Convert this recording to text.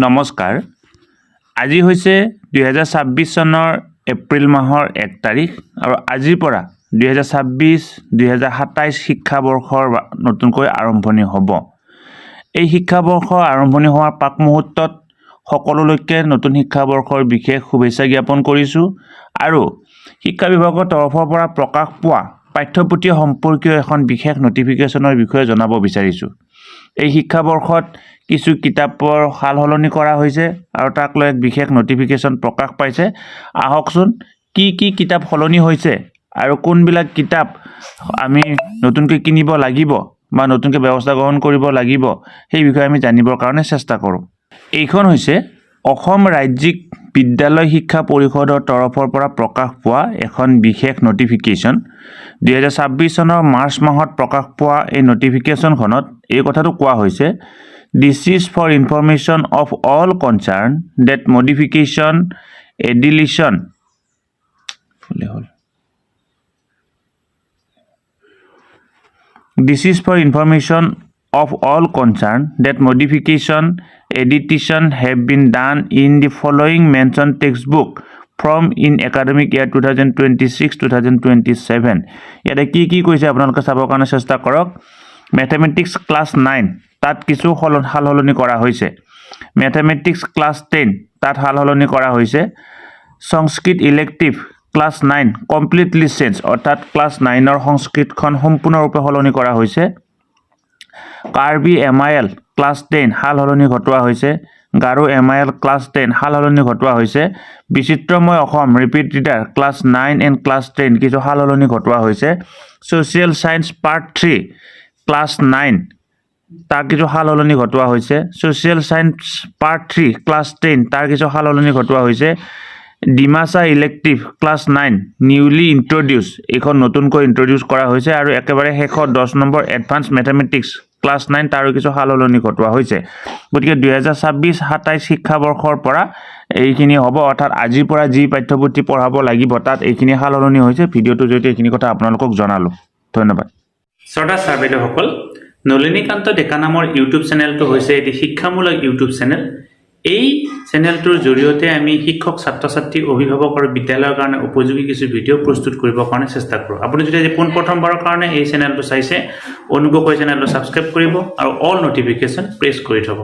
নমস্কাৰ আজি হৈছে 2026 চনৰ এপ্ৰিল মাহৰ 1 তাৰিখ আৰু আজিৰ পৰা 2026-2027 শিক্ষাবৰ্ষৰ নতুনকৈ আৰম্ভণি হ'ব। এই শিক্ষাবৰ্ষ আৰম্ভণি হোৱাৰ পাক মুহূৰ্তত সকলোলৈকে নতুন শিক্ষাবৰ্ষৰ বিশেষ শুভেচ্ছা জ্ঞাপন কৰিছোঁ আৰু শিক্ষা বিভাগৰ তৰফৰ পৰা প্ৰকাশ পোৱা পাঠ্যপুথি সম্পৰ্কীয় এখন বিশেষ নটিফিকেশ্যনৰ বিষয়ে জনাব বিচাৰিছোঁ। এই শিক্ষাবৰ্ষত কিছু কিতাপৰ সালসলনি কৰা হৈছে আৰু তাক লৈ এক বিশেষ নটিফিকেশ্যন প্ৰকাশ পাইছে। আহকচোন কি কিতাপ সলনি হৈছে আৰু কোনবিলাক কিতাপ আমি নতুনকৈ কিনিব লাগিব বা নতুনকৈ ব্যৱস্থা গ্ৰহণ কৰিব লাগিব সেই বিষয়ে আমি জানিবৰ কাৰণে চেষ্টা কৰোঁ। এইখন হৈছে অসম ৰাজ্যিক বিদ্যালয় শিক্ষা পৰিষদৰ তৰফৰ পৰা প্ৰকাশ পোৱা এখন বিশেষ নটিফিকেশ্যন। 2026 চনৰ মাৰ্চ মাহত প্ৰকাশ পোৱা এই নটিফিকেশ্যনখনত এই কথাটো কোৱা হৈছে This is for information of all concerned that modification, addition, This is for information of all concerned that modification, edition have been done in the following mentioned textbook from in academic year 2026-2027. ইয়াতে কি কৈছে আপোনালোকে চাবৰ কাৰণে চেষ্টা কৰক। Mathematics class 9 তাত কিছু সালসলনি কৰা হৈছে। Mathematics class 10 তাত সালসলনি কৰা হৈছে। সংস্কৃত ইলেক্টিভ ক্লাছ 9 কমপ্লিটলি চেঞ্জ অৰ্থাৎ ক্লাছ 9ৰ সংস্কৃতখন সম্পূৰ্ণৰূপে সলনি কৰা হৈছে। কাৰ্বি MIL ক্লাছ 10 সালসলনি ঘটোৱা হৈছে। গাৰো MIL ক্লাছ 10 সালসলনি ঘটোৱা হৈছে। বিচিত্ৰময় Assam repeat reader class 9 and class 10 কিছু সালসলনি ঘটোৱা হৈছে। ছ'চিয়েল ছায়েন্স পাৰ্ট 3 ক্লাছ 9 তাৰ কিছু সালসলনি ঘটোৱা হৈছে। ছ'চিয়েল ছায়েন্স পাৰ্ট 3 ক্লাছ 10 তাৰ কিছু সালসলনি ঘটোৱা হৈছে। Dimasa elective class 9 newly introduce এইখন নতুনকৈ ইন্ট্ৰডিউচ কৰা হৈছে আৰু একেবাৰে শেষত 10 নম্বৰ এডভান্স মেথমেটিক্স ক্লাছ 9 তাৰো কিছু সালসলনি ঘটোৱা হৈছে। গতিকে 2026-27 শিক্ষাবৰ্ষৰ পৰা এইখিনি হ'ব অৰ্থাৎ আজিৰ পৰা যি পাঠ্যপুথি পঢ়াব লাগিব তাত এইখিনি সালসলনি হৈছে। ভিডিঅ'টোৰ জৰিয়তে এইখিনি কথা আপোনালোকক জনালোঁ। ধন্যবাদ। শ্ৰদ্ধা ছাৰ বাইদেউসকল, নলিনী কান্ত ডেকা নামৰ ইউটিউব চেনেলটো হৈছে এটি শিক্ষামূলক ইউটিউব চেনেল। এই চেনেলটোৰ জৰিয়তে আমি শিক্ষক ছাত্ৰ ছাত্ৰী অভিভাৱক আৰু বিদ্যালয়ৰ কাৰণে উপযোগী কিছু ভিডিঅ' প্ৰস্তুত কৰিবৰ কাৰণে চেষ্টা কৰোঁ। আপুনি যদি আজি পোনপ্ৰথমবাৰৰ কাৰণে এই চেনেলটো চাইছে অনুগ্ৰহ কৰি চেনেলটো ছাবস্ক্ৰাইব কৰিব আৰু অল নটিফিকেশ্যন প্ৰেছ কৰি থ'ব।